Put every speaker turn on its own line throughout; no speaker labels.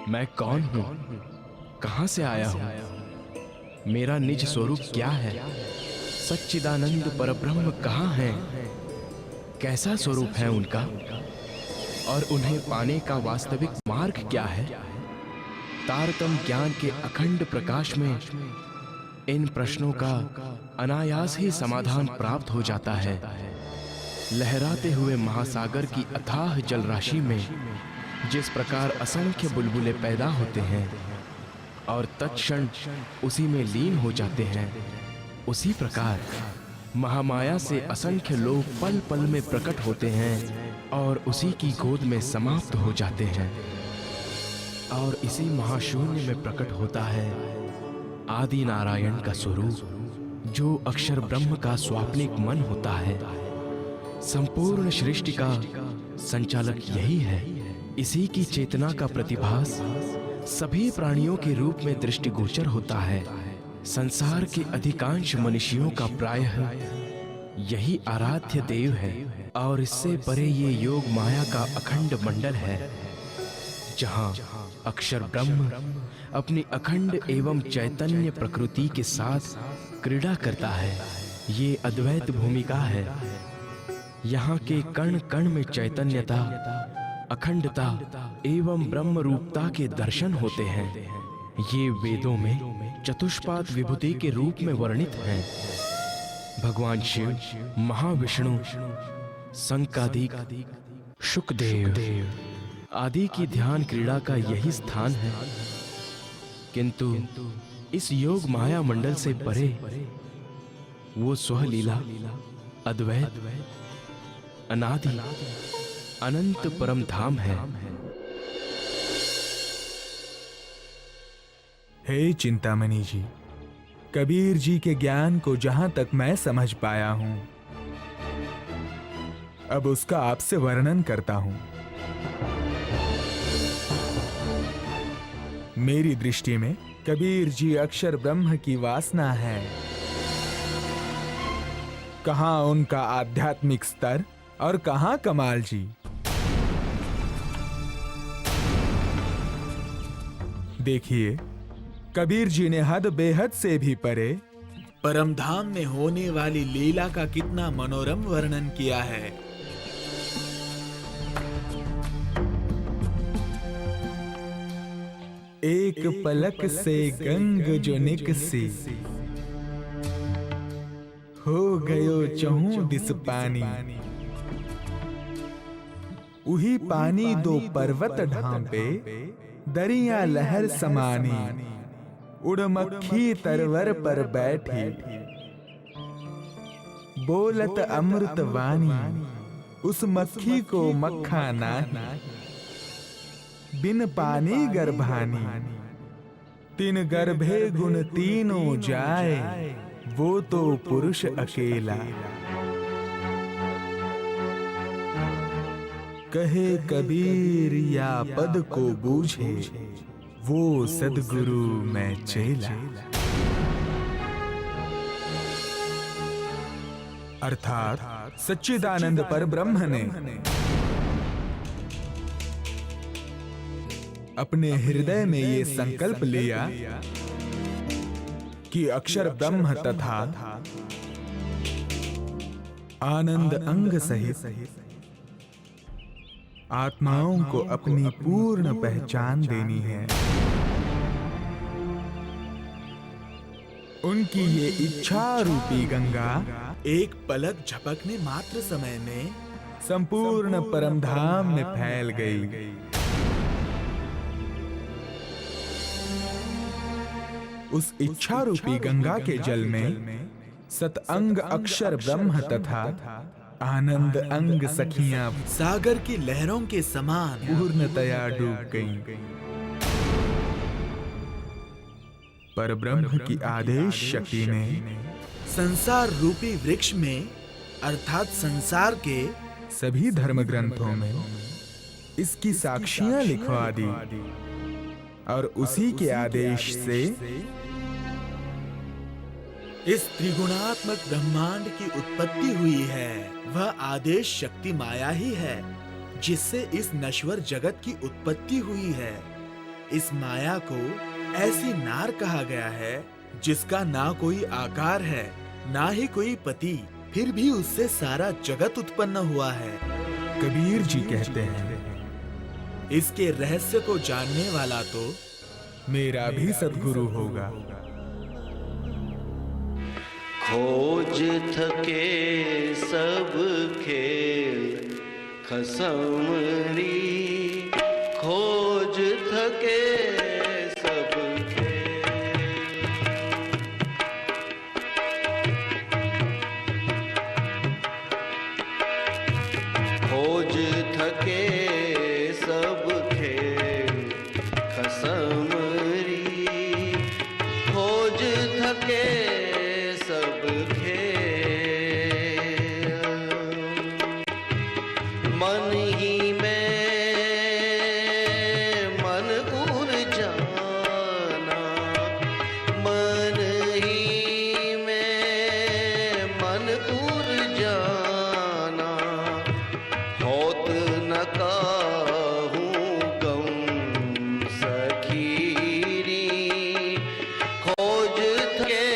मैं कौन हूँ? कहाँ से आया हूँ? मेरा निज स्वरूप क्या है? सच्चिदानंद परब्रह्म कहाँ है? कैसा स्वरूप है उनका? और उन्हें पाने का वास्तविक मार्ग क्या है? तारतम ज्ञान के अखंड प्रकाश में इन प्रश्नों का अनायास ही समाधान प्राप्त हो जाता है। लहराते हुए महासागर की अथाह जलराशि में जिस प्रकार असंख्य बुलबुले पैदा होते हैं और तत्क्षण उसी में लीन हो जाते हैं, उसी प्रकार महामाया से असंख्य लोग पल पल में प्रकट होते हैं और उसी की गोद में समाप्त हो जाते हैं। और इसी महाशून्य में प्रकट होता है आदि नारायण का स्वरूप, जो अक्षर ब्रह्म का स्वाप्निक मन होता है। संपूर्ण सृष्टि का संचालक यही है। इसी की चेतना का प्रतिभास सभी प्राणियों के रूप में दृष्टिगोचर होता है। संसार के अधिकांश मनुष्यों का प्रायः यही आराध्य देव है और इससे परे ये योग माया का अखंड मंडल है, जहां अक्षर ब्रह्म अपनी अखंड एवं चैतन्य प्रकृति के साथ क्रीड़ा करता है। ये अद्वैत भूमिका है। यहाँ के कण कण में चैतन्यता, अखंडता एवं ब्रह्म रूपता के दर्शन होते हैं। ये वेदों में चतुष्पाद विभूति के रूप में वर्णित हैं। भगवान शिव, महाविष्णु, संकादिक, शुकदेव आदि की ध्यान क्रीड़ा का यही स्थान है। किंतु इस योग माया मंडल से परे वो स्वलीला, अद्वैत, अनादि, अनंत परम धाम है।
हे चिंतामणि जी, कबीर जी के ज्ञान को जहां तक मैं समझ पाया हूं, अब उसका आपसे वर्णन करता हूं। मेरी दृष्टि में कबीर जी अक्षर ब्रह्म की वासना है। कहां उनका आध्यात्मिक स्तर और कहां कमाल जी। देखिए, कबीर जी ने हद बेहद से भी परे परम धाम में होने वाली लीला का कितना मनोरम वर्णन किया है। एक पलक से गंग जो निकसी, हो गयो चहु दिस पानी। उही पानी दो पर्वत ढांपे, दरिया लहर समानी। उड़ मक्खी तरवर पर बैठी, बोलत अमृत वाणी। उस मक्खी को मक्खा नाही, बिन पानी गर्भानी। तीन गर्भे गुण तीनों जाए, वो तो पुरुष अकेला। कहे कबीर या पद को बूझे, वो सद्गुरु मैं चेला। अर्थात सच्चिदानंद परब्रह्म ने अपने हृदय में ये संकल्प लिया कि अक्षर ब्रह्म तथा आनंद अंग सहित आत्माओं को अपनी पूर्ण पहचान देनी है। उनकी ये इच्छा रूपी गंगा एक पलक झपकने मात्र समय में संपूर्ण परमधाम में फैल गई। उस इच्छा रूपी गंगा के जल में सतअंग अक्षर ब्रह्म तथा आनंद अंग सखियां सागर की लहरों के समान पूर्णतया डूब गईं। परब्रह्म की आदेश शक्ति ने संसार रूपी वृक्ष में अर्थात संसार के सभी धर्म ग्रंथों में इसकी साक्षियां लिखवा दी और उसी के आदेश से इस त्रिगुणात्मक ब्रह्मांड की उत्पत्ति हुई है। वह आदेश शक्ति माया ही है। जिससे इस नश्वर जगत की उत्पत्ति हुई है। इस माया को ऐसी नार कहा गया है जिसका ना कोई आकार है, ना ही कोई पति, फिर भी उससे सारा जगत उत्पन्न हुआ है। कबीर जी कहते हैं, इसके रहस्य को जानने वाला तो मेरा भी सद्गुरु होगा।
खोज थके सब खेल खसमरी, खोज थके सब खेल। खोज थके सब खेल खसमरी, खोज थके सब खेल। मन ही में मन उर जाना, मन ही में मन उर जाना, होत न काहूँ गम सखीरी, खोज थके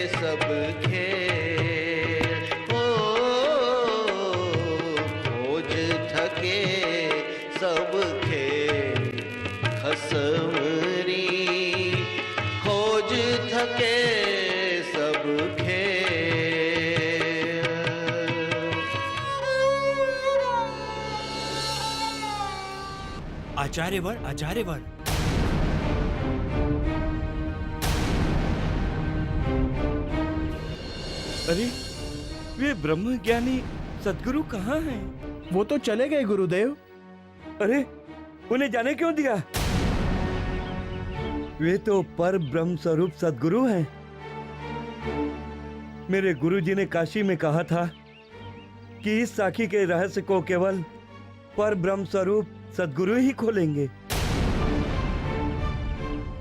सब खेल। खोज थके सब खेल खसमरी, खोज थके सब खेल।
आचार्यवर, आचार्यवर।
अरे वे ब्रह्मज्ञानी सद्गुरु कहाँ हैं?
वो तो चले गए गुरुदेव।
अरे उन्हें जाने क्यों दिया? वे तो पर ब्रह्म स्वरूप सद्गुरु हैं। मेरे गुरुजी ने काशी में कहा था कि इस साखी के रहस्य को केवल पर ब्रह्म स्वरूप सद्गुरु ही खोलेंगे।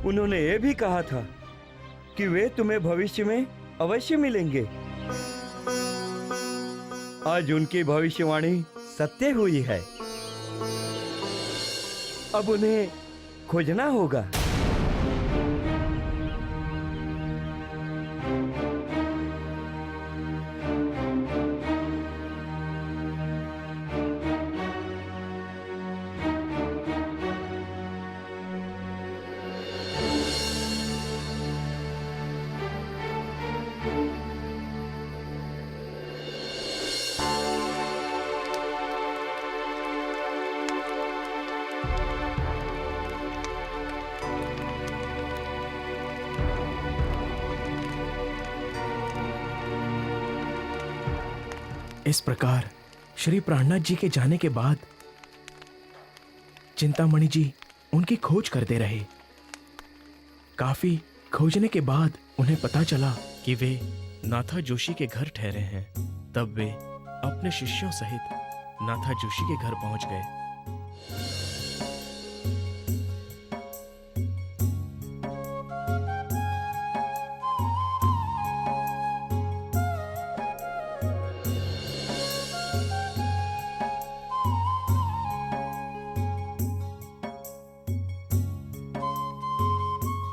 उन्होंने ये भी कहा था कि वे तुम्हें भविष्य में अवश्य मिलेंगे। आज उनकी भविष्यवाणी सत्य हुई है। अब उन्हें खोजना होगा।
इस प्रकार श्री प्राणनाथ जी के जाने के बाद चिंतामणि जी उनकी खोज करते रहे। काफी खोजने के बाद उन्हें पता चला कि वे नाथा जोशी के घर ठहरे हैं। तब वे अपने शिष्यों सहित नाथा जोशी के घर पहुंच गए।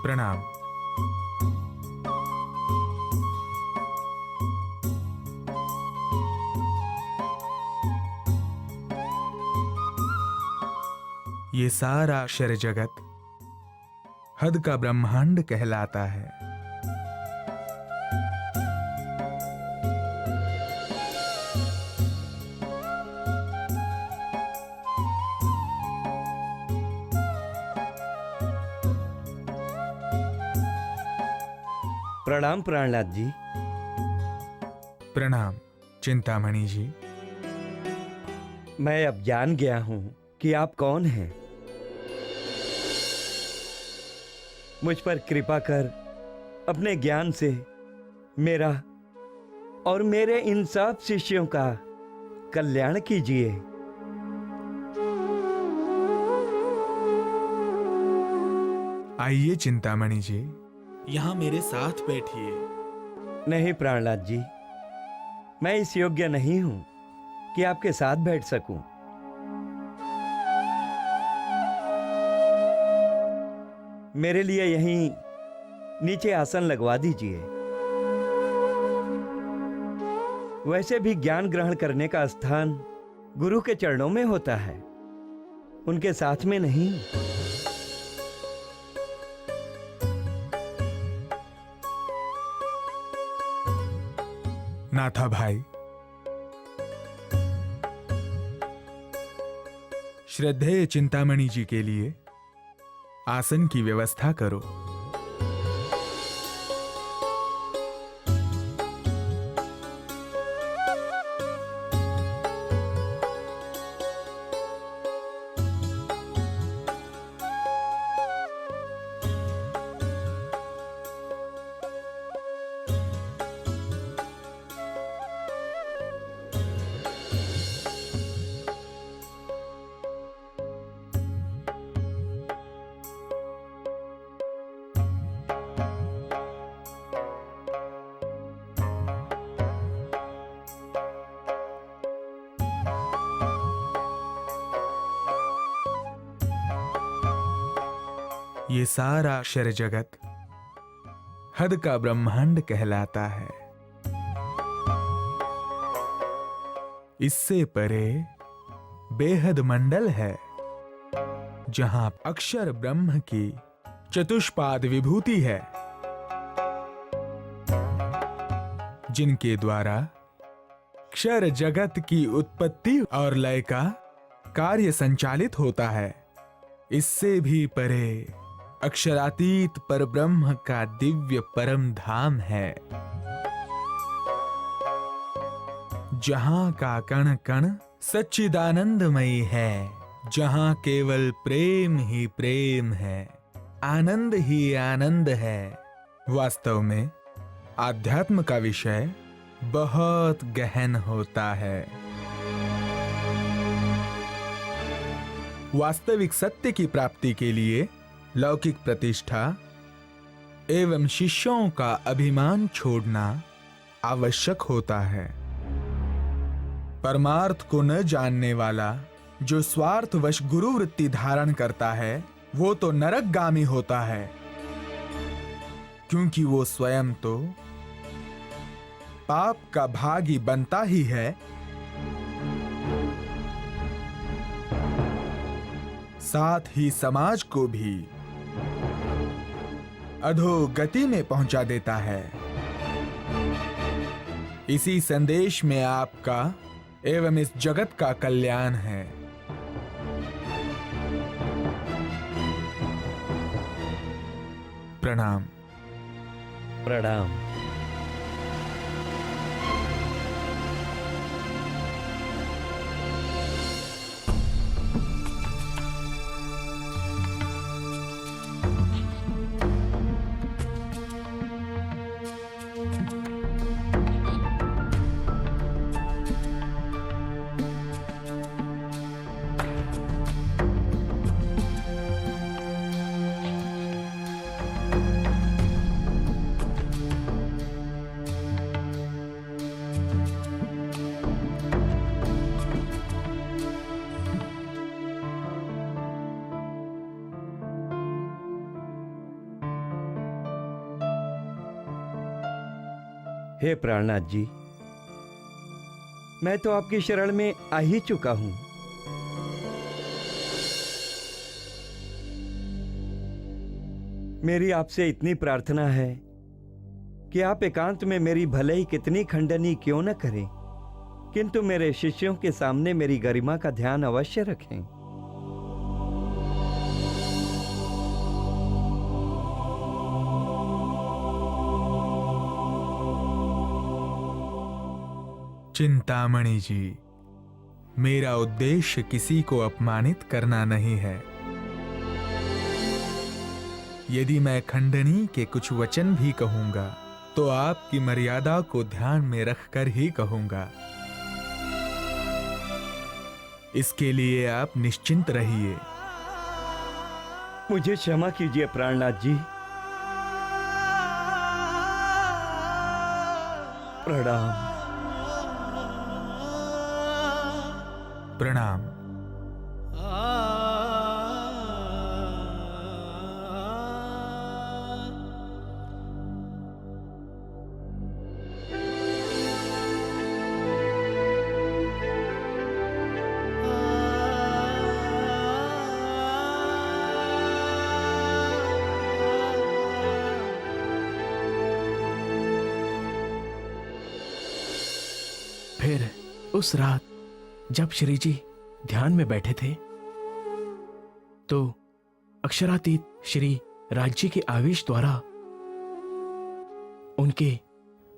प्रणाम। ये सारा अक्षर जगत हद का ब्रह्मांड कहलाता है।
प्रणाम प्राणनाथ जी।
प्रणाम चिंतामणि जी।
मैं अब जान गया हूं कि आप कौन हैं। मुझ पर कृपा कर अपने ज्ञान से मेरा और मेरे इन सब शिष्यों का कल्याण कीजिए।
आइए चिंतामणि जी, यहाँ मेरे साथ बैठिए।
नहीं प्राणनाथ जी, मैं इस योग्य नहीं हूं कि आपके साथ बैठ सकूं। मेरे लिए यहीं नीचे आसन लगवा दीजिए। वैसे भी ज्ञान ग्रहण करने का स्थान गुरु के चरणों में होता है, उनके साथ में नहीं।
नाथा भाई, श्रद्धेय चिंतामणि जी के लिए आसन की व्यवस्था करो। ये सारा अक्षर जगत हद का ब्रह्मांड कहलाता है। इससे परे बेहद मंडल है, जहां अक्षर ब्रह्म की चतुष्पाद विभूति है, जिनके द्वारा क्षर जगत की उत्पत्ति और लय का कार्य संचालित होता है। इससे भी परे अक्षरातीत परब्रह्म का दिव्य परम धाम है, जहां का कण कण सच्चिदानंदमयी है, जहां केवल प्रेम ही प्रेम है, आनंद ही आनंद है। वास्तव में आध्यात्म का विषय बहुत गहन होता है। वास्तविक सत्य की प्राप्ति के लिए लौकिक प्रतिष्ठा एवं शिष्यों का अभिमान छोड़ना आवश्यक होता है। परमार्थ को न जानने वाला जो स्वार्थवश गुरु वृत्ति धारण करता है, वो तो नरकगामी होता है, क्योंकि वो स्वयं तो पाप का भागी बनता ही है, साथ ही समाज को भी अधोगति में पहुंचा देता है। इसी संदेश में आपका एवं इस जगत का कल्याण है। प्रणाम।
प्रणाम। हे प्राणनाथ जी, मैं तो आपकी शरण में आ ही चुका हूं। मेरी आपसे इतनी प्रार्थना है कि आप एकांत में मेरी भले ही कितनी खंडनी क्यों न करें, किंतु मेरे शिष्यों के सामने मेरी गरिमा का ध्यान अवश्य रखें।
चिंतामणि जी, मेरा उद्देश्य किसी को अपमानित करना नहीं है। यदि मैं खंडनी के कुछ वचन भी कहूंगा तो आपकी मर्यादा को ध्यान में रखकर ही कहूंगा। इसके लिए आप निश्चिंत रहिए।
मुझे क्षमा कीजिए प्राणनाथ जी। प्रणाम।
प्रणाम।
फिर उस रात जब श्री जी ध्यान में बैठे थे तो अक्षरातीत श्री राज्य के आवेश द्वारा उनके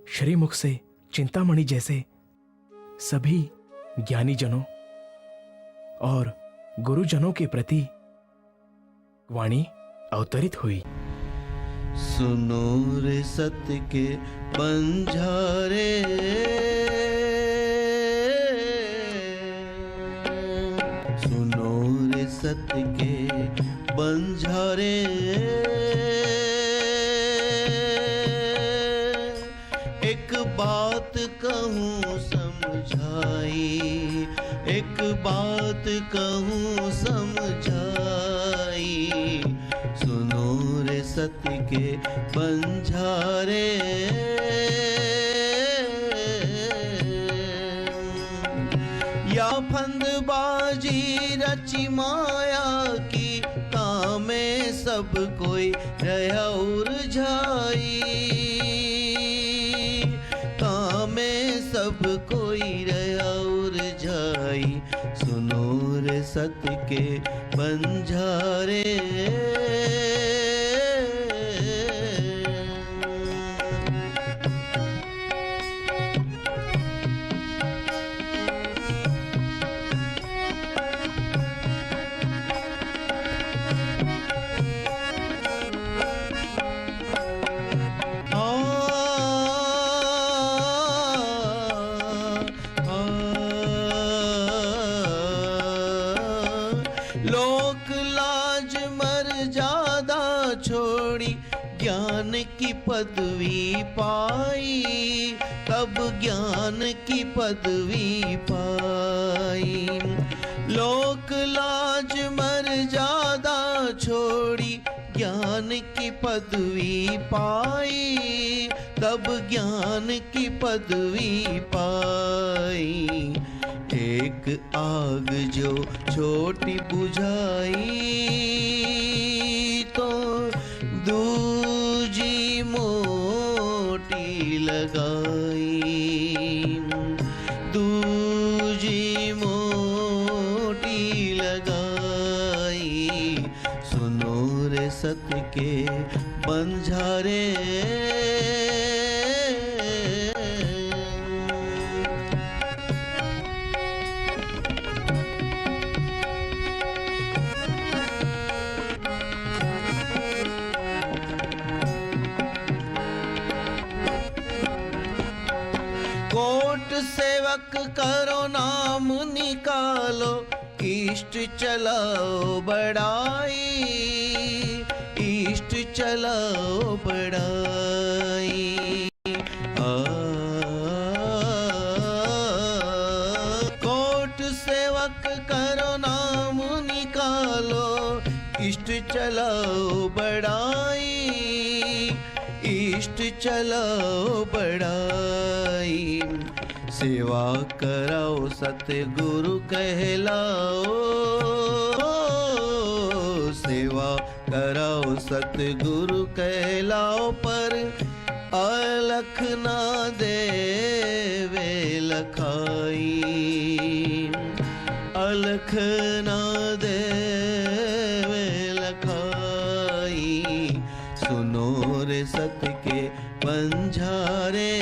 श्रीमुख से चिंतामणि जैसे सभी ज्ञानी जनों और गुरुजनों के प्रति वाणी अवतरित हुई।
सुनो रे सत्य के बंजारे, सुनो रे सत्य के बंजारे, एक बात कहूँ समझाई, एक बात कहूँ समझाई, सुनो रे सत्य के बंजारे। या फंदबाजी रची माया की, कामे सब कोई रहा उलझाई, कामे सब कोई रहा उलझाई, सुनो रे सत्य के बंजारे। लोक लाज मर्यादा छोड़ी, ज्ञान की पदवी पाई, तब ज्ञान की पदवी पाई। लोक लाज मर्यादा छोड़ी, ज्ञान की पदवी पाई, तब ज्ञान की पदवी पाई। एक आग जो छोटी बुझाई, तो दूजी मोटी लगाई, दूजी मोटी लगाई, सुनो रे सत्य के बंजारे। कोट सेवक करो नाम निकालो, इष्ट चलाओ बढ़ाई, इष्ट चलाओ बढ़ाई। कोट सेवक करो नाम निकालो, इष्ट चलाओ बढ़ाई, इष्ट चलाओ बढ़ाई। सेवा कराओ सतगुरु कहलाओ, सेवा कराओ सतगुरु कहलाओ, पर अलख ना देवे लखाई, अलख ना देवे लखाई, सुनो रे सत्य के बंजारे।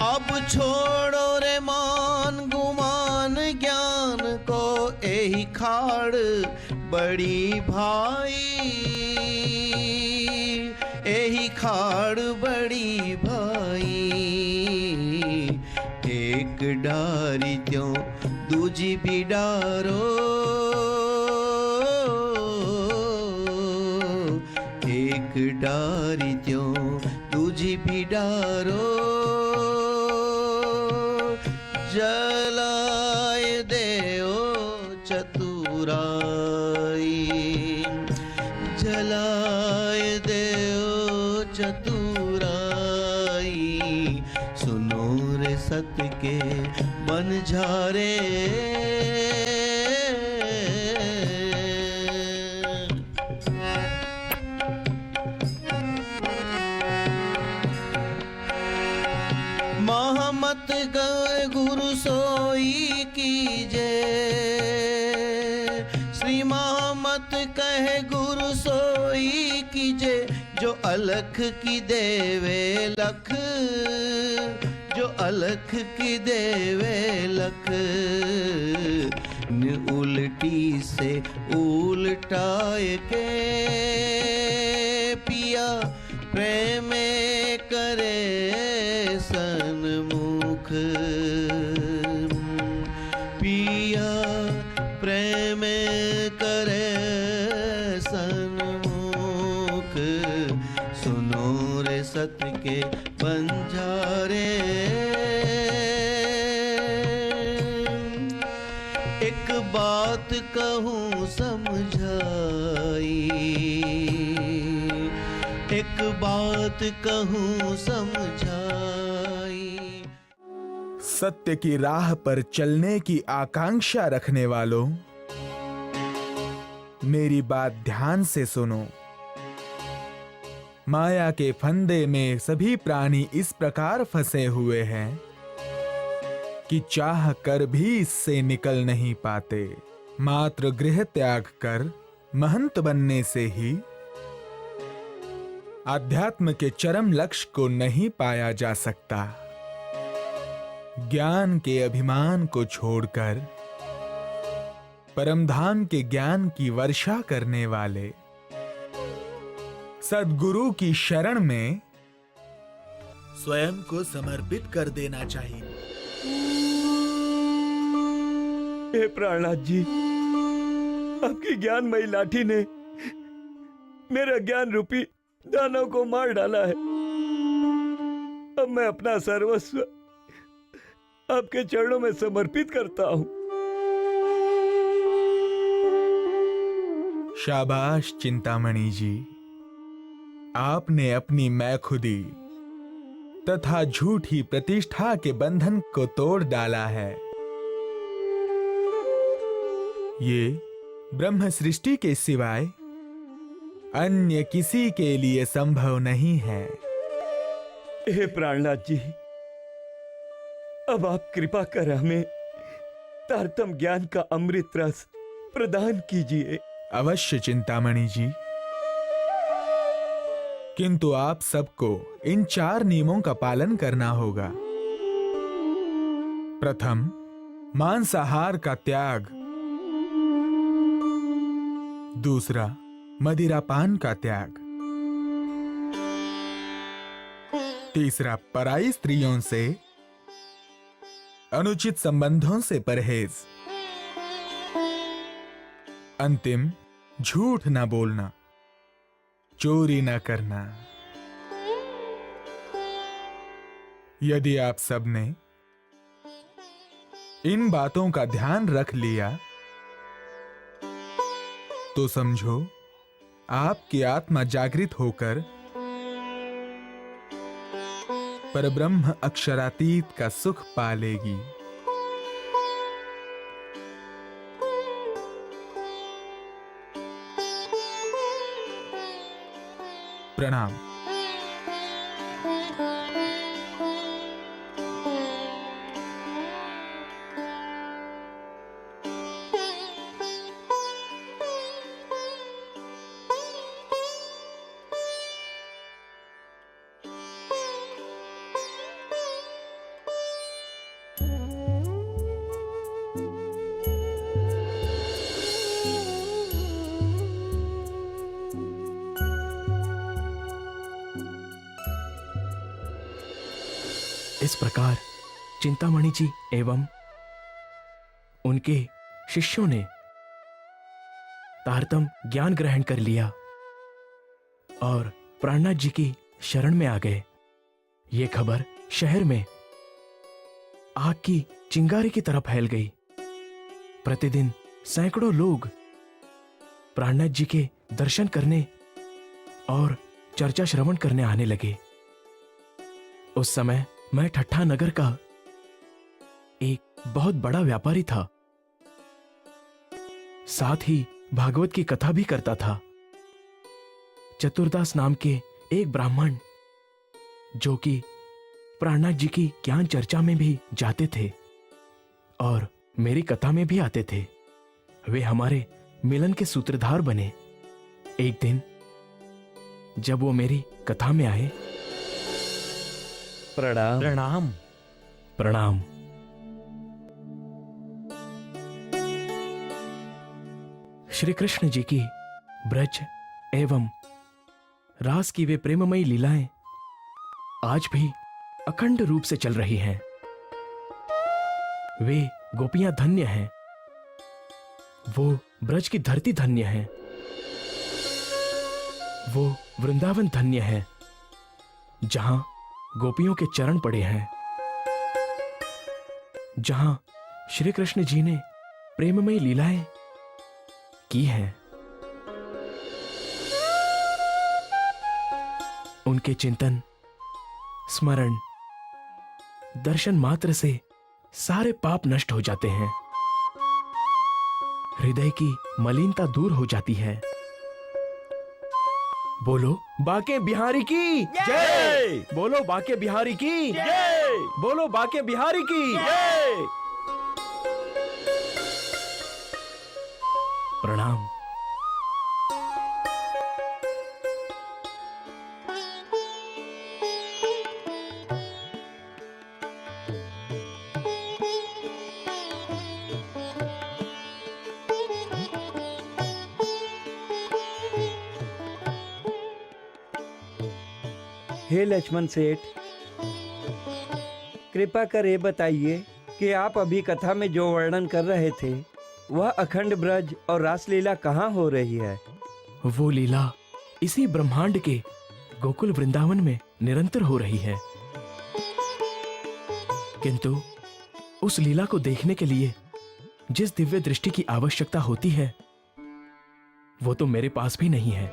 अब छोड़ो रे मान गुमान ज्ञान को, यही खाड़ बड़ी भाई, यही खाड़ बड़ी भाई। एक डारी त्यों दूजी भी डारो, एक डारी त्यों दूजी भी डारो, जलाए देओ चतुराई, जलाए देओ चतुराई, सुनो रे सत्य के बंजारे। महमत गए गुरु सोई कीजे, श्री महमत कहे गुरु सोई कीजे। जो अलख की देवे लख, जो अलख की देवे लख। न उल्टी से उल्टाए के पिया प्रेम करे सन्मुख। पिया प्रेम करे सन्मुख। सुनो रे सत्य के बंजारे। एक बात कहूँ समझाई, एक बात कहूँ समझाई।
सत्य की राह पर चलने की आकांक्षा रखने वालों, मेरी बात ध्यान से सुनो। माया के फंदे में सभी प्राणी इस प्रकार फंसे हुए हैं कि चाह कर भी इससे निकल नहीं पाते। मात्र गृह त्याग कर महंत बनने से ही आध्यात्म के चरम लक्ष्य को नहीं पाया जा सकता। ज्ञान के अभिमान को छोड़कर परमधाम के ज्ञान की वर्षा करने वाले सद्गुरु की शरण में स्वयं को समर्पित कर देना चाहिए।
हे प्राणनाथ जी, आपकी ज्ञानमयी लाठी ने मेरा ज्ञान रूपी दानव को मार डाला है। अब मैं अपना सर्वस्व आपके चरणों में समर्पित करता हूं।
शाबाश चिंतामणि जी, आपने अपनी मैखुदी तथा झूठी प्रतिष्ठा के बंधन को तोड़ डाला है। ये ब्रह्म सृष्टि के सिवाय अन्य किसी के लिए संभव नहीं है।
हे प्राणनाथ जी, अब आप कृपा कर हमें तारतम ज्ञान का अमृत रस प्रदान कीजिए।
अवश्य चिंतामणि जी, किंतु आप सबको इन 4 नियमों का पालन करना होगा। प्रथम, मांसाहार का त्याग। दूसरा, मदिरापान का त्याग। तीसरा, पराई स्त्रियों से अनुचित संबंधों से परहेज। अंतिम, झूठ न बोलना, चोरी न करना। यदि आप सबने इन बातों का ध्यान रख लिया तो समझो आपकी आत्मा जागृत होकर परब्रह्म अक्षरातीत का सुख पालेगी। प्रणाम।
इस प्रकार चिंतामणि जी एवं उनके शिष्यों ने तारतम ज्ञान ग्रहण कर लिया और प्राणनाथ जी की शरण में आ गए। ये खबर शहर में आग की चिंगारी की तरह फैल गई। प्रतिदिन सैकड़ों लोग प्राणनाथ जी के दर्शन करने और चर्चा श्रवण करने आने लगे। उस समय मैं ठट्ठा नगर का एक बहुत बड़ा व्यापारी था। साथ ही भागवत की कथा भी करता था। चतुरदास नाम के एक ब्राह्मण, जो कि प्राणनाथ जी की ज्ञान चर्चा में भी जाते थे और मेरी कथा में भी आते थे, वे हमारे मिलन के सूत्रधार बने। एक दिन जब वो मेरी कथा में आए।
प्रणाम।
प्रणाम।
प्रणाम। श्री कृष्ण जी की ब्रज एवं रास की वे प्रेममयी लीलाएं आज भी अखंड रूप से चल रही हैं। वे गोपियां धन्य हैं, वो ब्रज की धरती धन्य है, वो वृंदावन धन्य है, जहां गोपियों के चरण पड़े हैं, जहां श्री कृष्ण जी ने प्रेममयी लीलाएं की हैं। उनके चिंतन, स्मरण, दर्शन मात्र से सारे पाप नष्ट हो जाते हैं, हृदय की मलिनता दूर हो जाती है। बोलो बाके बिहारी की जय। बोलो बाके बिहारी की जय। बोलो बाके बिहारी की जय। प्रणाम।
हे लक्ष्मण सेठ, कृपा कर ये बताइए कि आप अभी कथा में जो वर्णन कर रहे थे वह अखंड ब्रज और रासलीला कहाँ हो रही है?
वो लीला इसी ब्रह्मांड के गोकुल वृंदावन में निरंतर हो रही है, किंतु उस लीला को देखने के लिए जिस दिव्य दृष्टि की आवश्यकता होती है वो तो मेरे पास भी नहीं है।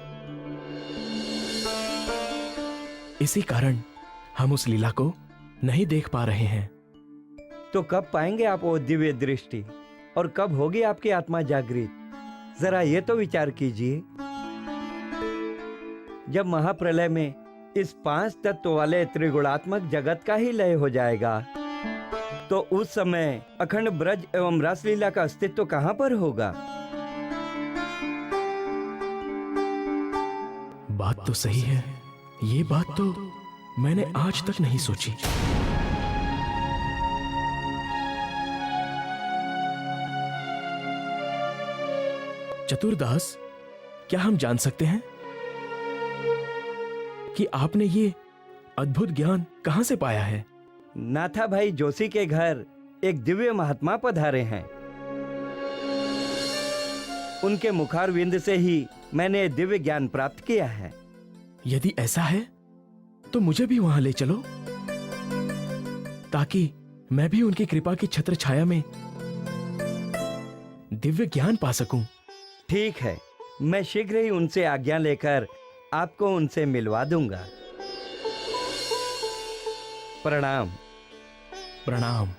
इसी कारण हम उस लीला को नहीं देख पा रहे हैं।
तो कब पाएंगे आप वो दिव्य दृष्टि और कब होगी आपकी आत्मा जागृत? जरा ये तो विचार कीजिए। जब महाप्रलय में इस 5 तत्व वाले त्रिगुणात्मक जगत का ही लय हो जाएगा तो उस समय अखंड ब्रज एवं रासलीला का अस्तित्व कहां पर होगा?
बात तो सही है, ये बात तो मैंने आज तक नहीं सोची। चतुरदास, क्या हम जान सकते हैं कि आपने ये अद्भुत ज्ञान कहां से पाया है?
नाथा भाई जोशी के घर एक दिव्य महात्मा पधारे हैं। उनके मुखारविंद से ही मैंने दिव्य ज्ञान प्राप्त किया है।
यदि ऐसा है तो मुझे भी वहां ले चलो, ताकि मैं भी उनकी कृपा की छत्र छाया में दिव्य ज्ञान पा सकूं।
ठीक है, मैं शीघ्र ही उनसे आज्ञा लेकर आपको उनसे मिलवा दूंगा। प्रणाम।
प्रणाम।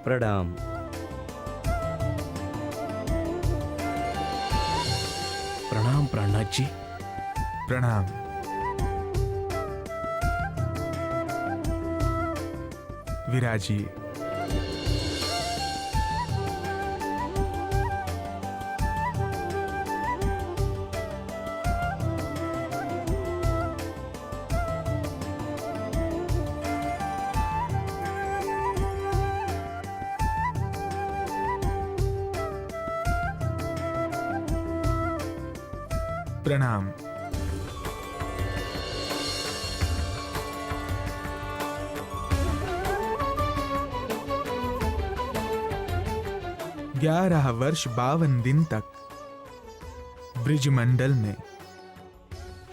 प्रणाम।
प्रणाम प्राणनाथ जी।
प्रणाम। विराजिए। प्रणाम। ग्यारह वर्ष 52 दिन तक ब्रिजमंडल में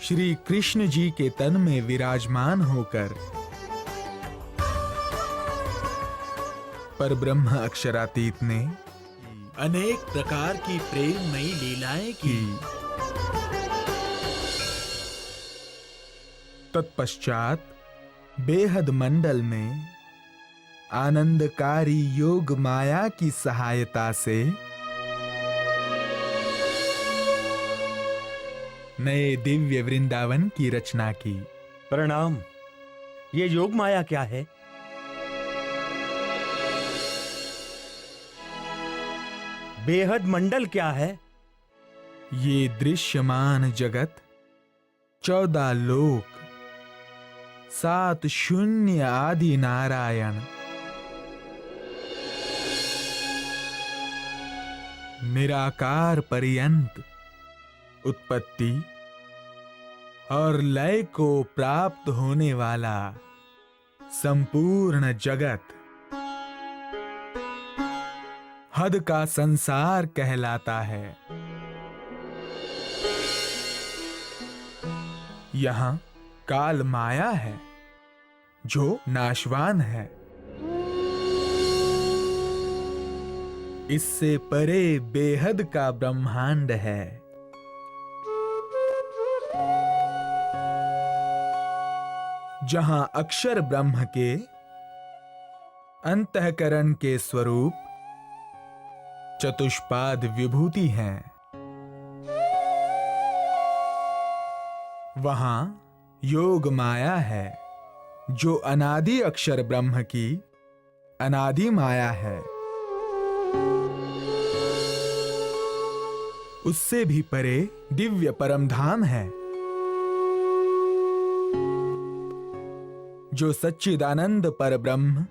श्री कृष्ण जी के तन में विराजमान होकर परब्रह्म अक्षरातीत ने
अनेक प्रकार की प्रेममयी लीलाएं की।
तत्पश्चात बेहद मंडल में आनंदकारी योग माया की सहायता से नए दिव्य वृंदावन की रचना की।
प्रणाम। ये योग माया क्या है? बेहद मंडल क्या है?
ये दृश्यमान जगत 14 लोक 7 शून्य आदि नारायण निराकार पर्यंत उत्पत्ति और लय को प्राप्त होने वाला संपूर्ण जगत हद का संसार कहलाता है। यहां काल माया है जो नाशवान है। इससे परे बेहद का ब्रह्मांड है। जहां अक्षर ब्रह्म के अंतःकरण के स्वरूप चतुष्पाद विभूति हैं, वहां योग माया है जो अनादि अक्षर ब्रह्म की अनादि माया है। उससे भी परे दिव्य परम धाम है जो सच्चिदानंद पर ब्रह्म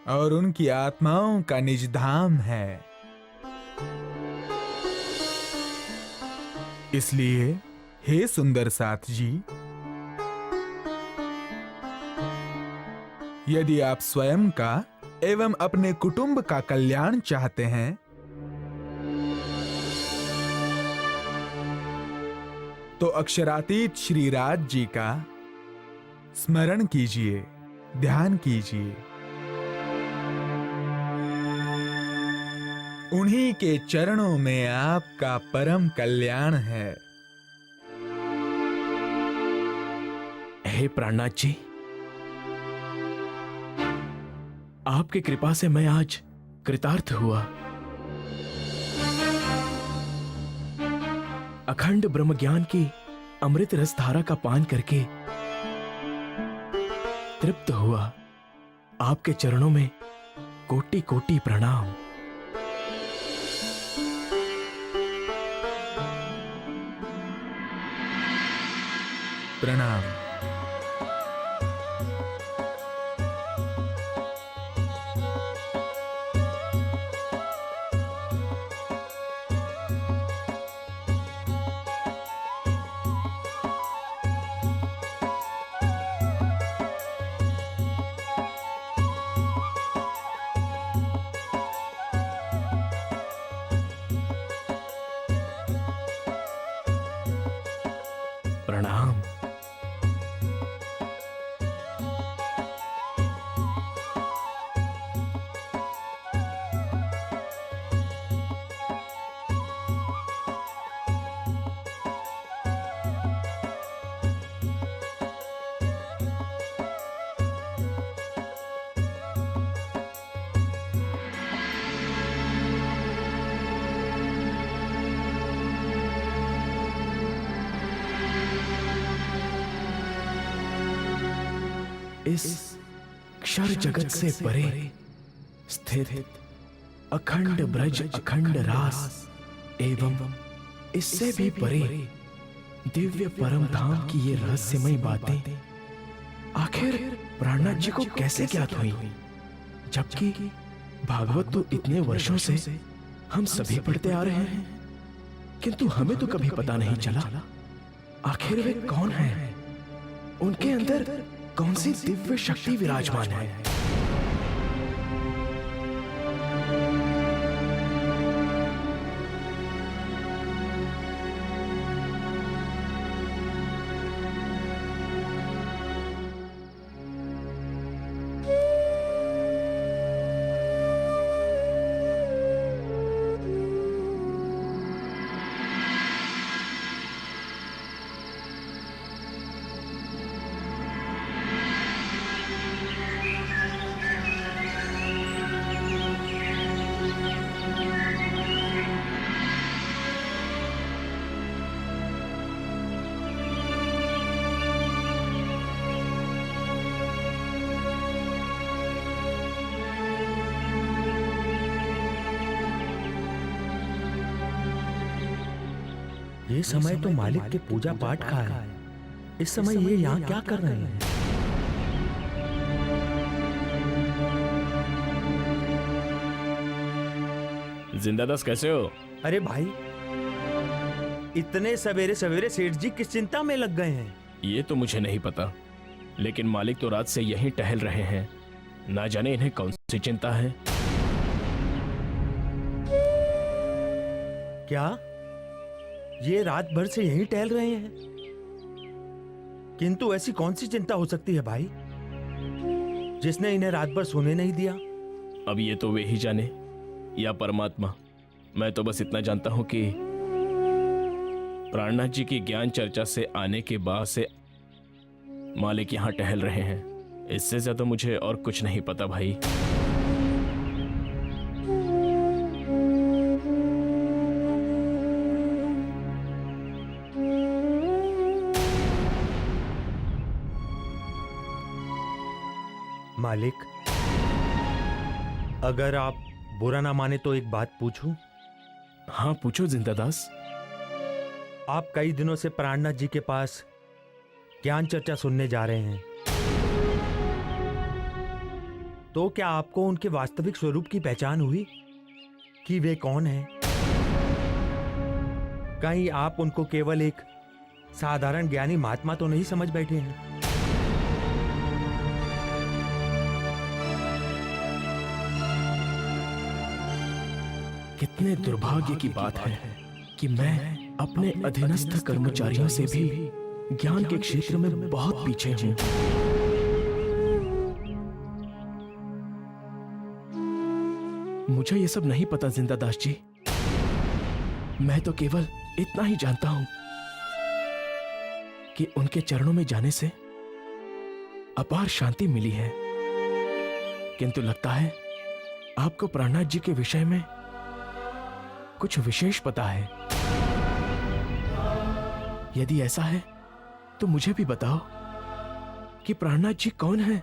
और उनकी आत्माओं का निज धाम है। इसलिए हे सुंदर साथ जी, यदि आप स्वयं का एवं अपने कुटुंब का कल्याण चाहते हैं तो अक्षरातीत श्री राज जी का स्मरण कीजिए, ध्यान कीजिए। उन्हीं के चरणों में आपका परम कल्याण है।
हे प्राणनाथ जी, आपकी कृपा से मैं आज कृतार्थ हुआ। अखंड ब्रह्म ज्ञान की अमृत रस धारा का पान करके तृप्त हुआ। आपके चरणों में कोटि कोटि प्रणाम।
प्रणाम।
प्रणाम। इस क्षर जगत से परे स्थित अखंड ब्रज अखंड रास एवं इससे भी परे दिव्य परम धाम की ये रहस्यमय बातें आखिर प्राणनाथ जी को कैसे ज्ञात हुई, जबकि भागवत तो इतने वर्षों से हम सभी पढ़ते आ रहे हैं। किंतु हमें तो कभी पता नहीं चला आखिर वे कौन हैं? उनके अंदर कौन सी दिव्य शक्ति विराजमान है?
ये समय तो मालिक के पूजा पाठ का है। इस समय ये यहाँ क्या कर रहे हैं?
जिंदादास कैसे हो?
अरे भाई, इतने सवेरे सवेरे सेठ जी किस चिंता में लग गए हैं?
ये तो मुझे नहीं पता, लेकिन मालिक तो रात से यहीं टहल रहे हैं। ना जाने इन्हें कौन सी चिंता है।
क्या ये रात भर से यहीं टहल रहे हैं? किंतु ऐसी कौन सी चिंता हो सकती है भाई, जिसने इन्हें रात भर सोने नहीं दिया?
अब ये तो वे ही जाने या परमात्मा। मैं तो बस इतना जानता हूं कि प्राणनाथ जी की ज्ञान चर्चा से आने के बाद से मालिक यहां टहल रहे हैं। इससे ज्यादा मुझे और कुछ नहीं पता भाई।
मालिक, अगर आप बुरा ना माने तो एक बात पूछूं?
हाँ पूछो जिंदादास।
आप कई दिनों से प्राणनाथ जी के पास ज्ञान चर्चा सुनने जा रहे हैं, तो क्या आपको उनके वास्तविक स्वरूप की पहचान हुई कि वे कौन हैं? कहीं आप उनको केवल एक साधारण ज्ञानी महात्मा तो नहीं समझ बैठे हैं?
कितने दुर्भाग्य की बात है कि मैं अपने अधीनस्थ कर्मचारियों से भी ज्ञान के क्षेत्र में बहुत पीछे हूं। मुझे ये सब नहीं पता जिंदादास जी। मैं तो केवल इतना ही जानता हूं कि उनके चरणों में जाने से अपार शांति मिली है। किंतु लगता है आपको प्राणनाथ जी के विषय में कुछ विशेष पता है। यदि ऐसा है तो मुझे भी बताओ कि प्राणनाथ जी कौन है।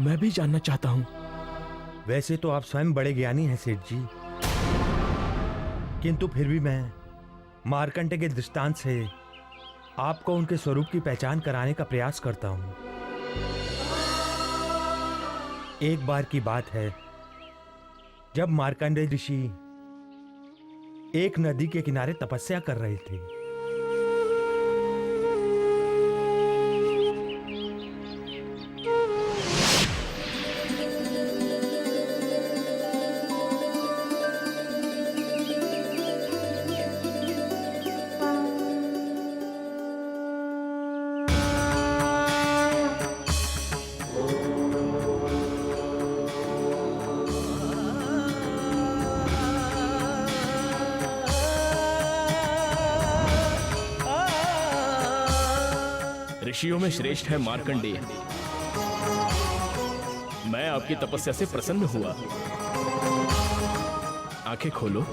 मैं भी जानना चाहता हूं।
वैसे तो आप स्वयं बड़े ज्ञानी हैं सेठ जी, किंतु फिर भी मैं मार्कंडे के दृष्टांत से आपको उनके स्वरूप की पहचान कराने का प्रयास करता हूं। एक बार की बात है, जब मार्कंडेय ऋषि एक नदी के किनारे तपस्या कर रहे थे।
ऋषियों में श्रेष्ठ है मार्कंडेय। मैं आपकी तपस्या से प्रसन्न हुआ। आंखें खोलो।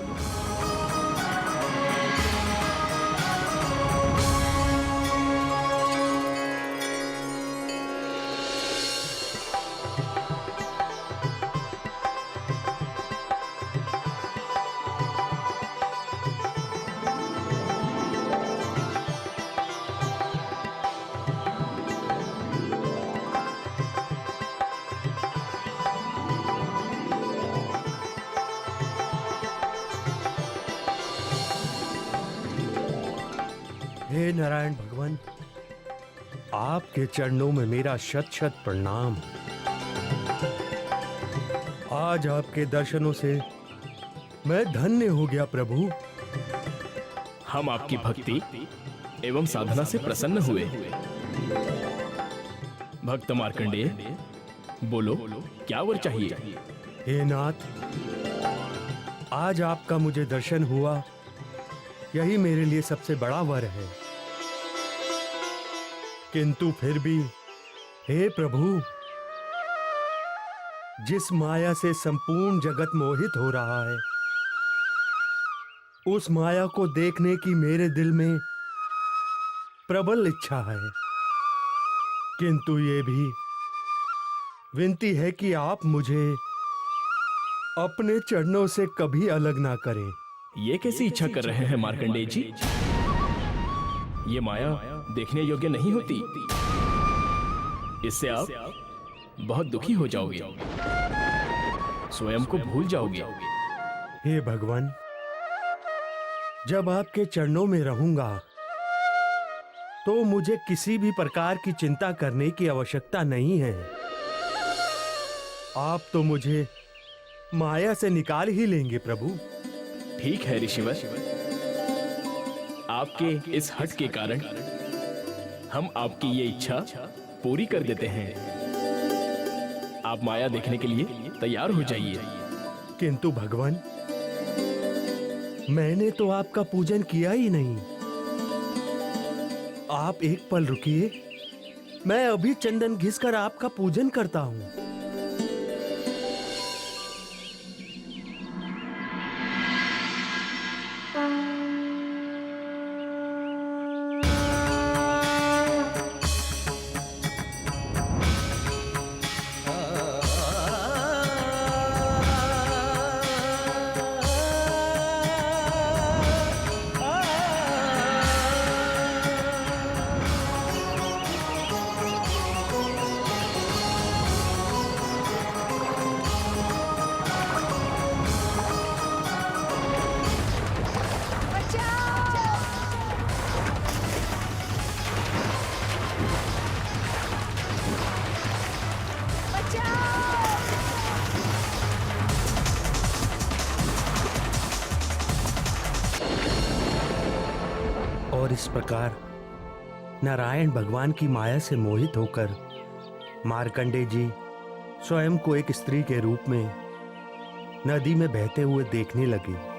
हे नारायण भगवान, आपके चरणों में मेरा शत शत प्रणाम। आज आपके दर्शनों से मैं धन्य हो गया प्रभु।
हम आपकी भक्ति एवं साधना से प्रसन्न हुए। भक्त मार्कंडेय, बोलो क्या वर चाहिए?
हे नाथ, आज आपका मुझे दर्शन हुआ, यही मेरे लिए सबसे बड़ा वर है। किंतु फिर भी हे प्रभु, जिस माया से संपूर्ण जगत मोहित हो रहा है, उस माया को देखने की मेरे दिल में प्रबल इच्छा है। किंतु ये भी विनती है कि आप मुझे अपने चरणों से कभी अलग ना करें।
ये कैसी इच्छा कर रहे हैं मार्कंडेय जी? ये माया देखने योग्य नहीं होती। इससे आप बहुत दुखी हो जाओगे, स्वयं को भूल जाओगे।
हे भगवान, जब आपके चरणों में रहूंगा तो मुझे किसी भी प्रकार की चिंता करने की आवश्यकता नहीं है। आप तो मुझे माया से निकाल ही लेंगे प्रभु।
ठीक है ऋषिवर, आपके इस हट के कारण हम आपकी ये इच्छा पूरी कर देते हैं। आप माया देखने के लिए तैयार हो जाइए।
किंतु भगवान, मैंने तो आपका पूजन किया ही नहीं। आप एक पल रुकिए, मैं अभी चंदन घिसकर आपका पूजन करता हूं। और इस प्रकार नारायण भगवान की माया से मोहित होकर मार्कंडेय जी स्वयं को एक स्त्री के रूप में नदी में बहते हुए देखने लगे।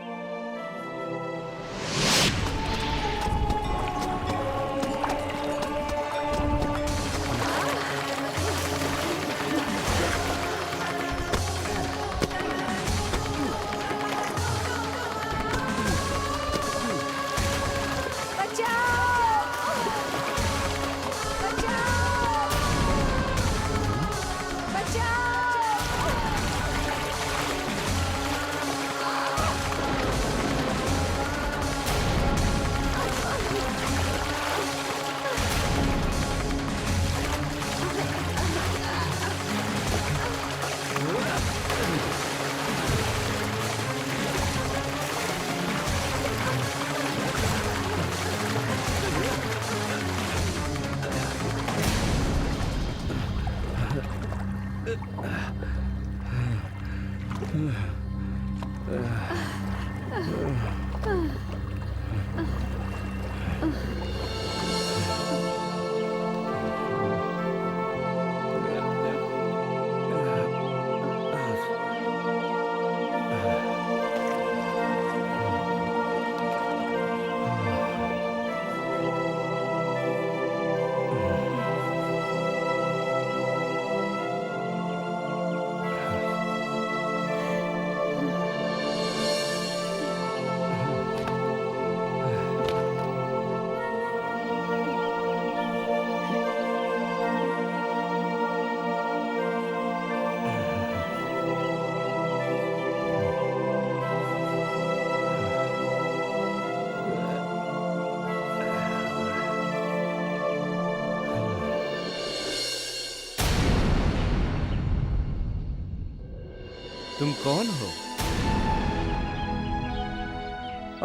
तुम कौन हो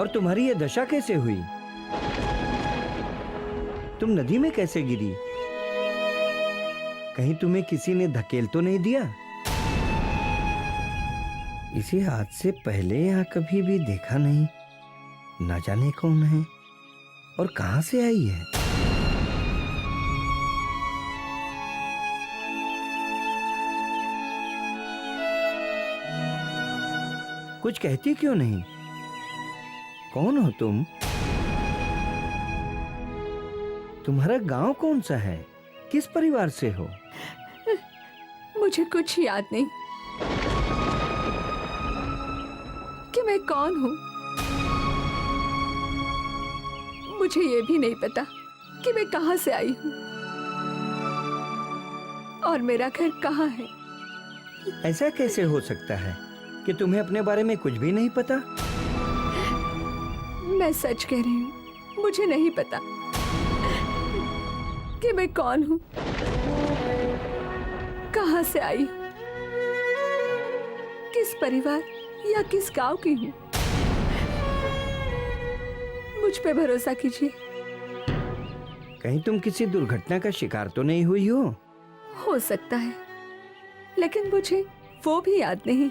और तुम्हारी ये दशा कैसे हुई? तुम नदी में कैसे गिरी? कहीं तुम्हें किसी ने धकेल तो नहीं दिया? इसे आज से पहले यहाँ कभी भी देखा नहीं। ना जाने कौन है और कहां से आई है। कुछ कहती क्यों नहीं? कौन हो तुम? तुम्हारा गांव कौन सा है? किस परिवार से हो?
मुझे कुछ याद नहीं कि मैं कौन हूँ। मुझे ये भी नहीं पता कि मैं कहाँ से आई हूँ और मेरा घर कहाँ है।
ऐसा कैसे हो सकता है कि तुम्हें अपने बारे में कुछ भी नहीं पता?
मैं सच कह रही हूँ, मुझे नहीं पता कि मैं कौन हूँ, कहाँ से आई हूँ, किस परिवार या किस गांव की हूँ। मुझ पे भरोसा कीजिए।
कहीं तुम किसी दुर्घटना का शिकार तो नहीं हुई हो?
हो सकता है, लेकिन मुझे वो भी याद नहीं।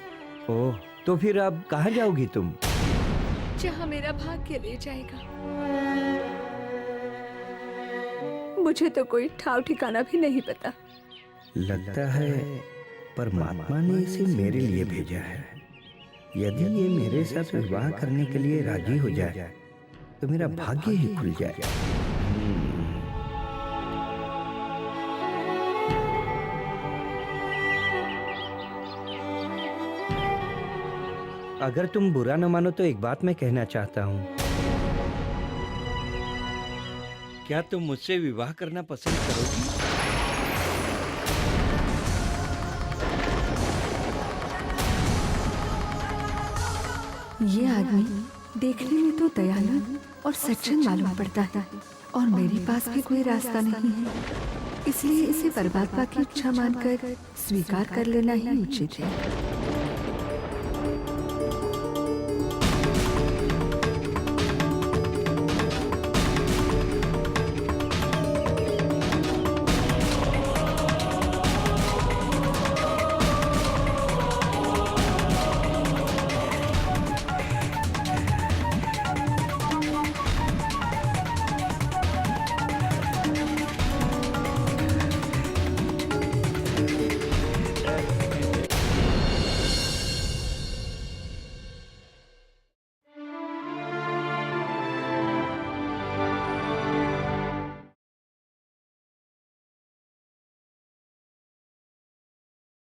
ओह, तो फिर अब कहाँ जाओगी तुम?
जहाँ मेरा भाग्य ले जाएगा। मुझे तो कोई ठाव ठिकाना भी नहीं पता।
लगता है परमात्मा ने इसे मेरे लिए भेजा है। यदि ये मेरे साथ विवाह करने के लिए राजी हो जाए तो मेरा भाग्य ही खुल जाए। अगर तुम बुरा न मानो तो एक बात मैं कहना चाहता हूँ। क्या तुम मुझसे विवाह करना पसंद करोगी?
ये आदमी देखने में तो दयालु और सज्जन मालूम पड़ता है और मेरे पास भी कोई रास्ता नहीं है, इसलिए इसे परमात्मा की इच्छा मानकर स्वीकार कर लेना ही उचित है।